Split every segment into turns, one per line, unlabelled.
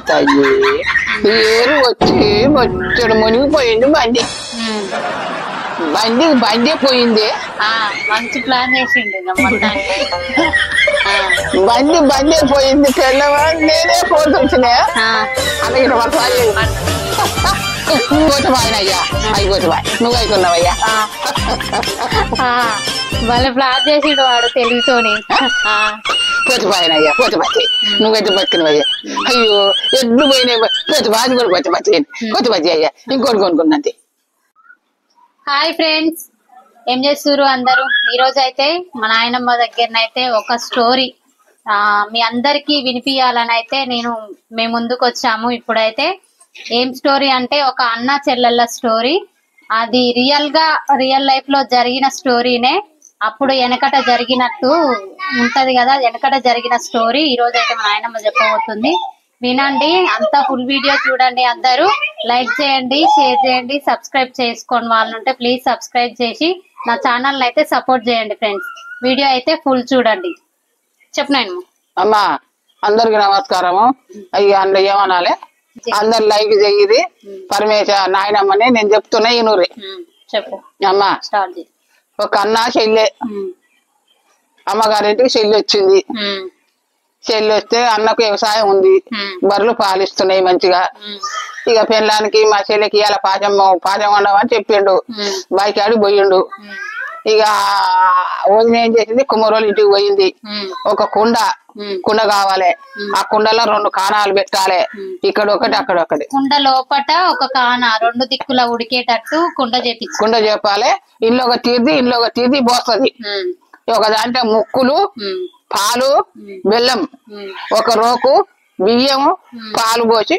తల్లి ఏరు వచ్చి వచ్చాడు మునిగిపోయింది బండి బండి బండి పోయింది
మంచి ప్లాన్ చేసిండు
బండి బండి పోయింది తెల్లవారు నేనే ఫోన్ వచ్చినా అలాగే కోటబాయినయ్యా అవి కోటబాయ్ నువ్వు అవుతున్నావయ్యా
వాళ్ళ ప్లాన్ చేసిండు వాడు తెలుగుతోని
కోటబాయినయ్యా కోటబాయి నువ్వైతే బతికినవయ్యా అయ్యో ఎడ్లు పోయినాయి కోటబాజీ కూడా కోటబాజీ అయ్యా ఇంకోటి కొనుక్కున్నది.
హాయ్ ఫ్రెండ్స్, ఏం చేస్తున్నారు అందరూ? ఈ రోజు అయితే మా నాయనమ్మ దగ్గరనైతే ఒక స్టోరీ మీ అందరికి వినిపించాలని అయితే మేము ముందుకు వచ్చాము. ఇప్పుడైతే ఏం స్టోరీ అంటే ఒక అన్న చెల్లెళ్ళ స్టోరీ. అది రియల్ లైఫ్ లో జరిగిన స్టోరీనే. అప్పుడు వెనకట జరిగినట్టు ఉంటది కదా, వెనకట జరిగిన స్టోరీ ఈ రోజు అయితే మా నాయనమ్మ చెప్పబోతుంది. వినండి, అంతా ఫుల్ వీడియో చూడండి. అందరూ లైక్ చేయండి, షేర్ చేయండి, సబ్స్క్రైబ్ చేసుకోండి. వాళ్ళుంటే ప్లీజ్ సబ్స్క్రైబ్ చేసి నా ఛానల్ అయితే సపోర్ట్ చేయండి ఫ్రెండ్స్. వీడియో అయితే ఫుల్ చూడండి. చెప్పినాను
అమ్మా అందరికి నమస్కారము. అయ్యా అందులో ఏమనాలి, అందరు లైక్ చెయ్యి. పరమేశ్వర నాయనమ్మని నేను చెప్తున్నా ఈ నూరి
చెప్పు
అమ్మా.
స్టార్ట్ చేయి.
ఒక అన్న చెల్లె, అమ్మగారింటికి చెల్లి వచ్చింది. చెల్లి వస్తే అన్నకు వ్యవసాయం ఉంది, బర్రెలు పాలిస్తున్నాయి మంచిగా. ఇక పెళ్ళానికి మా చెల్లికి ఇవాళ పాచం వండమని చెప్పిండు. బైకాడికి పోయిండు. ఇక వదిన ఏం చేసింది, కుమ్మరోళ్ళు ఇంటికి పోయింది. ఒక కుండ కావాలి, ఆ కుండలో 2 కాణాలు పెట్టాలి, ఇక్కడ ఒకటి అక్కడ ఒకటి.
కుండ లోపట ఒక కాన 2 దిక్కుల ఉడికేటట్టు కుండ
చెప్పాలి. ఇల్లు ఒక తీర్ది పోస్తుంది. ఒక దాంట్లో ముక్కులు, పాలు, బెల్లం, ఒక రోకు బియ్యము, పాలు పోసి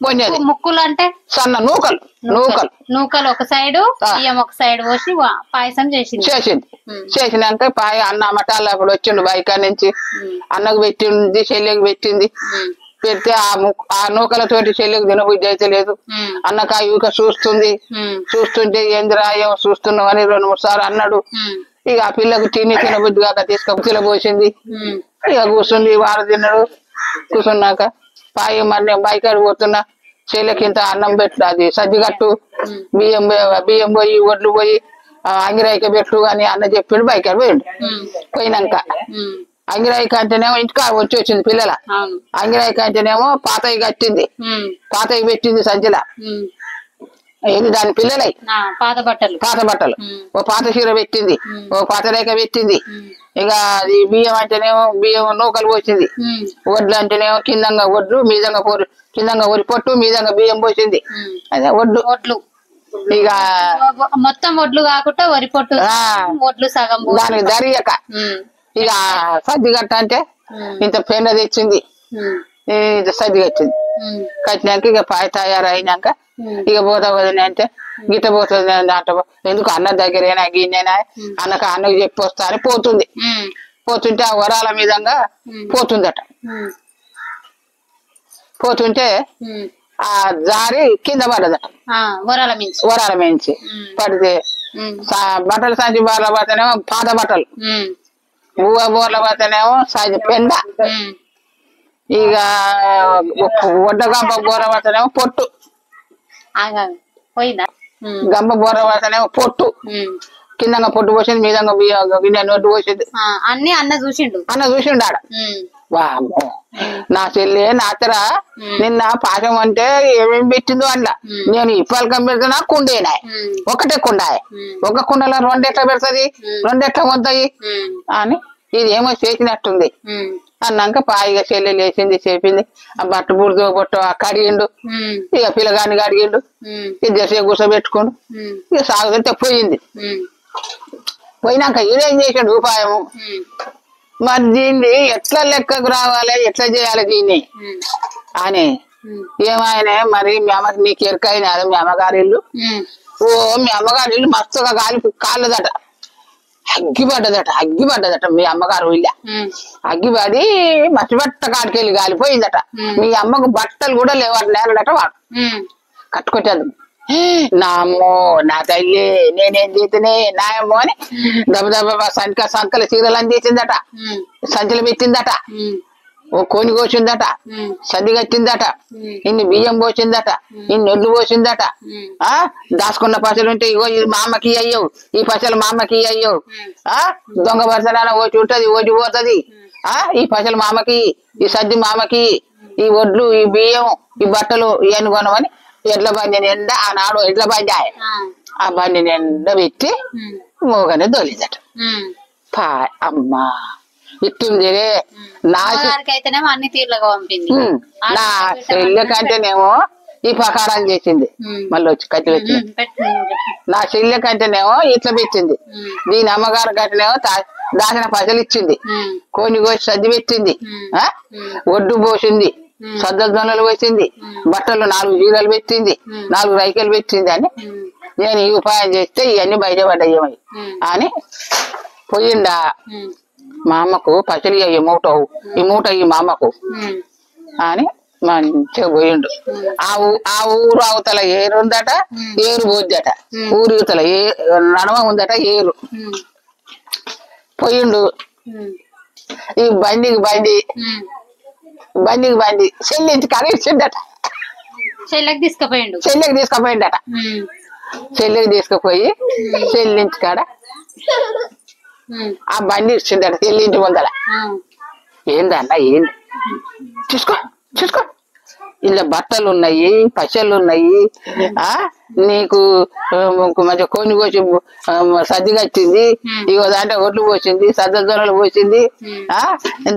పొందేది.
ముక్కులు అంటే
సన్న నూకలు
ఒక సైడు, బియ్యం ఒక సైడ్ పోసి పాయసం
చేసినాక అన్న మటాలు అప్పుడు వచ్చిండు బయట నుంచి. అన్నకు పెట్టింది, చెల్లెకి పెట్టింది. పెడితే ఆ నూకలతోటి చెల్లెకి తినబుద్ధి అయితే లేదు. అన్నకు ఆ యూక చూస్తుంటే ఏందిరా ఏమో చూస్తున్నావు అని 2-3 సార్లు అన్నాడు. ఇక ఆ పిల్లకు తినబుద్ధి కాక తీసుకొని పోసింది. ఇక కూర్చుంది, వారు తిన్నాడు. కూర్చున్నాక మరి నేను బైకాడు పోతున్నా, చెల్లెకి ఇంత అన్నం పెట్టు, అది సజ్జిగట్టు, బియ్యం పోయి ఒడ్లు పోయి అంగిరాయిక పెట్టు అని అన్న చెప్పిండు. బైకాడు పోయిండు. పోయినాక అంగిరాయిక అంటేనేమో ఇంటికా వచ్చి వచ్చింది పిల్లల. అంగిరాయిక అంటేనేమో పాతవి కట్టింది, పాతవి పెట్టింది సంచిలా. ఇది దాని పిల్లలై
పాత
బట్టలు. ఓ పాత చీర పెట్టింది, ఓ పాత రేఖ పెట్టింది. ఇక అది బియ్యం అంటేనేమో బియ్యం నూకలు పోసింది. వడ్లు అంటేనేమో కిందంగా వడ్లు, కిందంగా వరి పొట్టు, మీదంగా బియ్యం పోసింది. అదే వడ్లు. ఇక
మొత్తం వడ్లు కాకుండా వరి పొట్టు, వడ్లు సగం
దానికి దరియక ఇక సర్ది కట్ట అంటే ఇంత పెండ తెచ్చింది, ఇంత సర్ది కట్టింది. కట్టినాక ఇక పాయ తయారైనాక ఇక పోతా వదిన అంటే గిట్ట పోతుంది అంట. ఎందుకు అన్న దగ్గరేనా గిన్నెనా, అన్నకు చెప్పి వస్తా అని పోతుంటే ఆ వరాల మీదంగా పోతుంటే ఆ జారి కింద పడ్డదట. వరాల మించి పడితే బట్టల సంచి బోర్ల పడితేనేమో పాత బట్టలు, బోర్ల పడితేనేమో పెండ. ఇక ఒడ్డగంప బోర పడితేనేమో పొట్టు, గంప బోర పడితేనేమో పొట్టు. కిందంగా పొట్టు పోసింది, మీదంగా గిన్నె నోటు పోసింది.
అన్న చూసిండు
ఆడ. వామ్మో నా చెల్లి నాతరా నిన్న పాఠం అంటే ఏమేమి పెట్టిందో అందులో. నేను ఇప్పలకం పెడుతున్నా కుండేనా, ఒకటే కుండాయే. ఒక కుండలో 2 ఎట్లా పెడుతుంది, 2 ఎట్లా వద్దాయి అని ఇది ఏమో చేసినట్టుంది అన్నాక పాయిగా చెల్లె లేచింది, చెప్పింది. ఆ బట్ట బుడితో బొట్ట కడిగిండు. ఇక పిల్లగాని కడిగిండు, ఇద్దరు కూర్చోబెట్టుకోండు. ఇక సాగుతుంటే పోయినాక ఈడేం చేసాడు ఉపాయము. మరి దీన్ని ఎట్లా లెక్కకు రావాలి, ఎట్లా చేయాలి దీన్ని అని ఏమైనా మరి మీ అమ్మకి నీకు ఎరకైనా మీ అమ్మగారి ఇల్లు. మీ అమ్మగారి ఇల్లు మస్తుగా కాళ్ళదట, అగ్గిపడ్డదట మీ అమ్మగారు ఇల్లు. అగ్గిపడి మసిబట్ట కాడికెళ్ళి కాలిపోయిందట. మీ అమ్మకు బట్టలు కూడా లేవట, నేలడట. వాడు కట్టుకొచ్చేది. నా అమ్మో నా తల్లి నేనేం చేతనే నాయమ్మో అని దెబ్బ సంకల చీరలు అని చేసిందట, సంచులు పెట్టిందట. ఓ కోని కోసిందట, సద్ది కట్టిందట, ఇన్ని బియ్యం పోసిందట, ఇన్ని ఒడ్లు పోసిందట. దాచుకున్న పసలు ఉంటే ఇగో ఇది మా అమ్మకి అయ్యవు, ఈ పసలు మా అమ్మకి అయ్యవు. దొంగ పసలాన ఓచి ఉంటది, ఓచి పోతుంది. ఈ పసలు మా అమ్మకి, ఈ సద్ది మా అమ్మకి, ఈ ఒడ్లు, ఈ బియ్యం, ఈ బట్టలు ఇవన్నీ కొనమని ఎడ్ల బండి నిండా ఆనాడు ఎడ్ల బండి ఆ బండి నిండా పెట్టి మోగనే దొలిదట. అమ్మా ఇట్టుంది నా చెల్లె కంటేనేమో ఈ ప్రకారం చేసింది, మళ్ళీ వచ్చి కట్టి పెట్టింది. నా చెల్లె కంటేనేమో ఇట్లా పెట్టింది, దీని అమ్మగారు కంటేనేమో దాచిన పైసలు ఇచ్చింది, కోని కోసి సర్ది పెట్టింది, ఒడ్డు పోసింది, సద్దల దొనలు పోసింది, బట్టలు 4 చీరలు పెట్టింది, 4 రైకలు పెట్టింది అని నేను ఈ ఉపాయం చేస్తే ఇవన్నీ బయటపడ్డాయి అని పోయిండా. మా అమ్మకు పచ్చడి అయ్యి మూటవు, ఈ మూట అయ్యి మా అమ్మకు అని మంచిగా పోయిండు. ఆ ఊరు అవతల ఏరు ఉందట, ఏరు పోద్దట. ఊరు అవతల నడమ ఉందట ఏరు. పోయిండు. ఈ బండికి బండి చెల్లించి కడిగించిండట.
చెల్లెకి తీసుకుపోయిండట.
చెల్లెకి తీసుకుపోయి చెల్లించి కాడ ఆ బండి ఇచ్చిందట చెల్లింటి ముందర. ఏందన్నా ఏంది చూసుకో ఇలా బట్టలు ఉన్నాయి, పచ్చళ్ళు ఉన్నాయి, నీకు మంచిగా కోని కోసి సద్ది కట్టింది, ఇగో దాంట్లో ఒడ్లు పోసింది, సద్దల దొరలు పోసింది.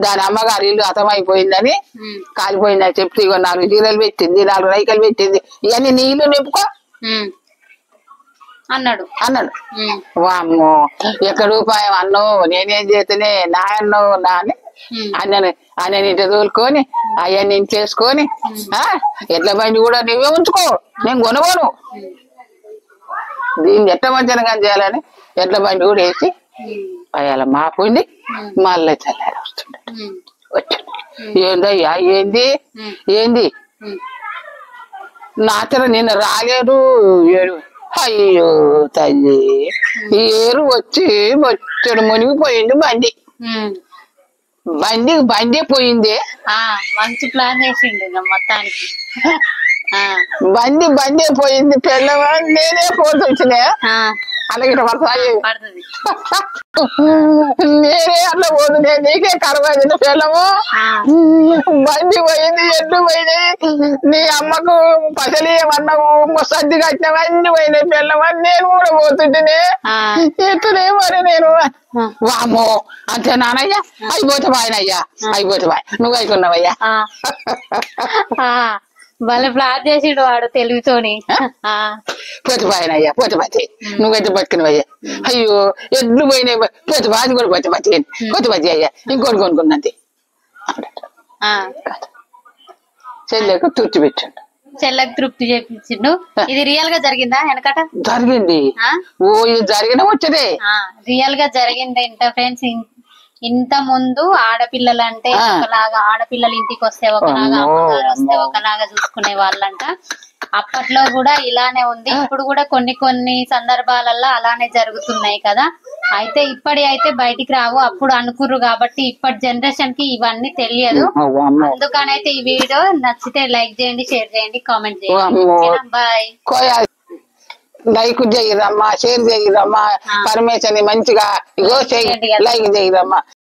దాని అమ్మగారు ఇల్లు అతమైపోయిందని కాలిపోయిందని చెప్తే ఇగో 4 చీరలు పెట్టింది, 4 రైకలు పెట్టింది, ఇవన్నీ నీ ఇల్లు నింపుకో
అన్నాడు.
వామ్మో ఎక్కడ ఉపాయం అన్నో, నేనేం చేతనే నా అన్నో నా అని అన్న ఇంటి తోలుకొని అవన్నీ చేసుకొని ఎడ్ల బండి కూడా నువ్వే ఉంచుకో, నేను కొనగోను. దీన్ని ఎట్ట మంచిగా చేయాలని ఎడ్ల బండి కూడా వేసి అయ్యాల మాపుండి మళ్ళీ చల్లారి వస్తుండ వచ్చాడు. ఏందయ్యా ఏంది నాచర నిన్న రాలేదు. అయ్యో తల్లి, ఈ ఏరు వచ్చి వచ్చాడు మునిగిపోయింది బండి పోయింది.
మంచి ప్లాన్ చేసిండు మొత్తానికి.
బండి పోయింది. పిల్లవా నేనే పోతు వచ్చినా అలాగే పడుతుంది. నేనే అట్లా పోతుంది, నీకే కరవైంది పిల్లము. బండి పోయింది, ఎడ్లు పోయినాయి, నీ అమ్మకు పసలి ఏమన్నావు, సర్ది కట్టినవన్నీ పోయినాయి పిల్లవా. నేను కూడా పోతుంటేనే ఎట్లనే మరి నేను వామో అంతే నానయ్యా. అయిపోతే బాయనయ్యా, అయిపోతే బాయ్, నువ్వు అయిపోయినావయ్యా.
మళ్ళీ ప్లాన్ చేసిండు వాడు తెలివితోని.
పోతే పోతే నువ్వైతే బతికినవయ్యా. అయ్యో ఎడ్లు పోయినాయి, పోతే బాది కూడా పోతే అయ్యా, ఇంకోటి కొనుక్కున్నది. చెల్లెకు తృప్తి పెట్టండు,
చెల్లెకి తృప్తి చేపించిండు. ఇది రియల్ గా జరిగిందా వెనకట?
జరిగింది. ఓ ఇది జరిగిన వచ్చేదే
రియల్ గా జరిగింది. ఇంత ఫ్రెండ్స్, ఇంత ముందు ఆడపిల్లలు అంటే ఒకలాగా, ఆడపిల్లలు ఇంటికి వస్తే ఒకలాగా, అమ్మగారు వస్తే ఒకలాగా చూసుకునే వాళ్ళంట. అప్పట్లో కూడా ఇలానే ఉంది, ఇప్పుడు కూడా కొన్ని సందర్భాలలో అలానే జరుగుతున్నాయి కదా. అయితే అయితే బయటికి రావు, అప్పుడు అనుకుర్రు కాబట్టి ఇప్పటి జనరేషన్ కి ఇవన్నీ తెలియదు. అందుకనైతే ఈ వీడియో నచ్చితే లైక్ చేయండి, షేర్ చేయండి, కామెంట్ చేయండి. బాయ్.
లైక్ చేయరమ్మా, షేర్ చేయరమ్మా, పరమేశ్వరి మంచిగా ఇగో లైక్ చేయరమ్మా.